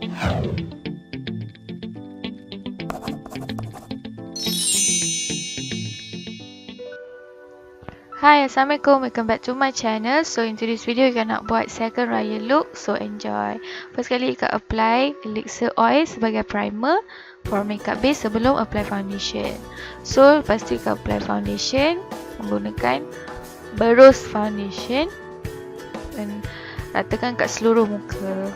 Hi, Assalamualaikum, welcome back to my channel. So in today's video, kita nak buat second raya look, so enjoy. First kali kita apply elixir oil sebagai primer for makeup base sebelum apply foundation. So lepas tu kita apply foundation menggunakan berus foundation dan ratakan kat seluruh muka.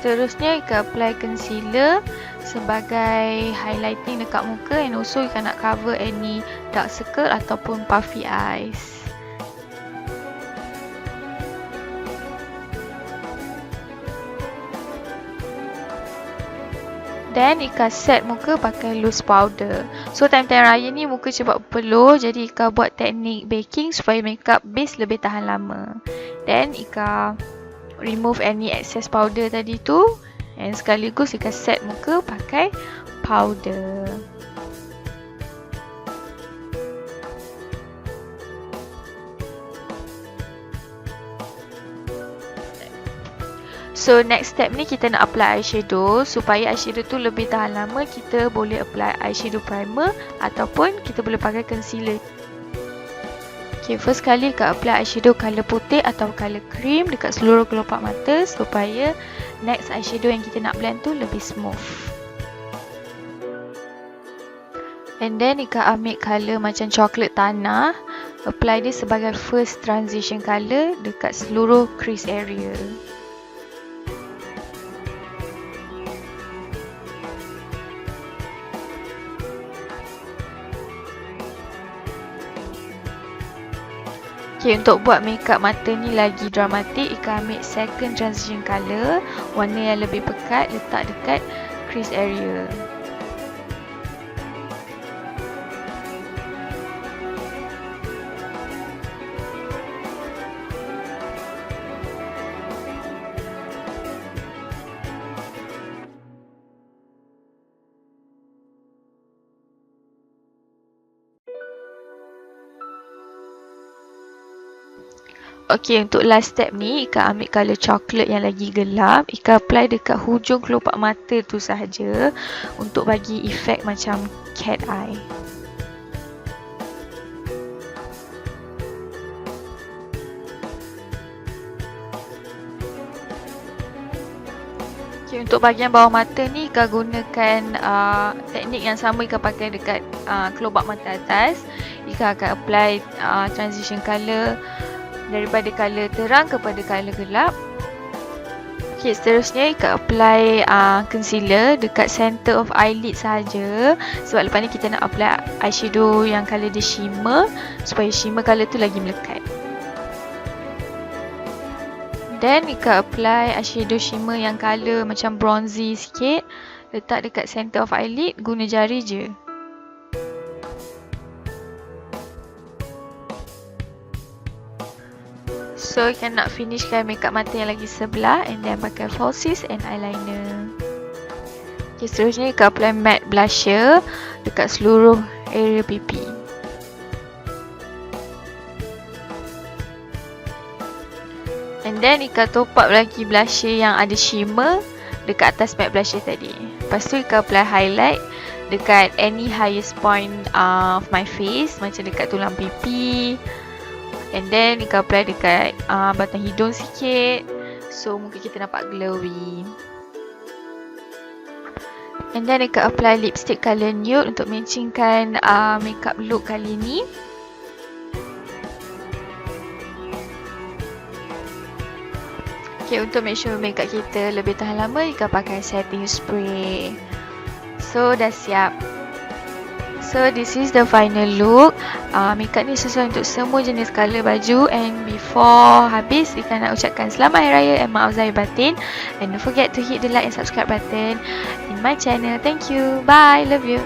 Seterusnya, kita apply concealer sebagai highlighting dekat muka, and also kita nak cover any dark circle ataupun puffy eyes. Then Ika set muka pakai loose powder. So time-time raya ni muka cepat berpeluh, jadi Ika buat teknik baking supaya makeup base lebih tahan lama. Then Ika remove any excess powder tadi tu, and sekaligus Ika set muka pakai powder. So next step ni kita nak apply eyeshadow. Supaya eyeshadow tu lebih tahan lama, kita boleh apply eyeshadow primer ataupun kita boleh pakai concealer. Okay, first kali kita apply eyeshadow colour putih atau colour cream dekat seluruh kelopak mata supaya next eyeshadow yang kita nak blend tu lebih smooth. And then Ika ambil colour macam coklat tanah, apply dia sebagai first transition colour dekat seluruh crease area. Okay, untuk buat makeup mata ni lagi dramatik, Ika ambil second transition colour, warna yang lebih pekat, letak dekat crease area. Okay, untuk last step ni, Ika ambil colour coklat yang lagi gelap. Ika apply dekat hujung kelopak mata tu sahaja untuk bagi efek macam cat eye. Okay, untuk bahagian bawah mata ni, Ika gunakan teknik yang sama Ika pakai dekat kelopak mata atas. Ika akan apply transition colour daripada colour terang kepada colour gelap. Okay, seterusnya Ika apply concealer dekat center of eyelid sahaja. Sebab lepas ni kita nak apply eyeshadow yang colour dia shimmer, supaya shimmer colour tu lagi melekat. Then Ika apply eyeshadow shimmer yang colour macam bronzy sikit, letak dekat center of eyelid, guna jari je. So, kita nak finishkan makeup mata yang lagi sebelah, and then pakai falsies and eyeliner. Okay, seterusnya Ika apply matte blusher dekat seluruh area pipi. And then Ika top up lagi blusher yang ada shimmer dekat atas matte blusher tadi. Lepas tu Ika apply highlight dekat any highest point of my face, macam dekat tulang pipi. And then Ika apply dekat batang hidung sikit, so muka kita nampak glowy. And then Ika apply lipstick colour nude untuk matchingkan makeup look kali ni. Okay, untuk make sure makeup kita lebih tahan lama, Ika pakai setting spray. So dah siap. So this is the final look. Makeup ni sesuai untuk semua jenis colour baju. And before habis, Ika nak ucapkan selamat Hari Raya and maaf zahir batin. And don't forget to hit the like and subscribe button in my channel. Thank you. Bye. Love you.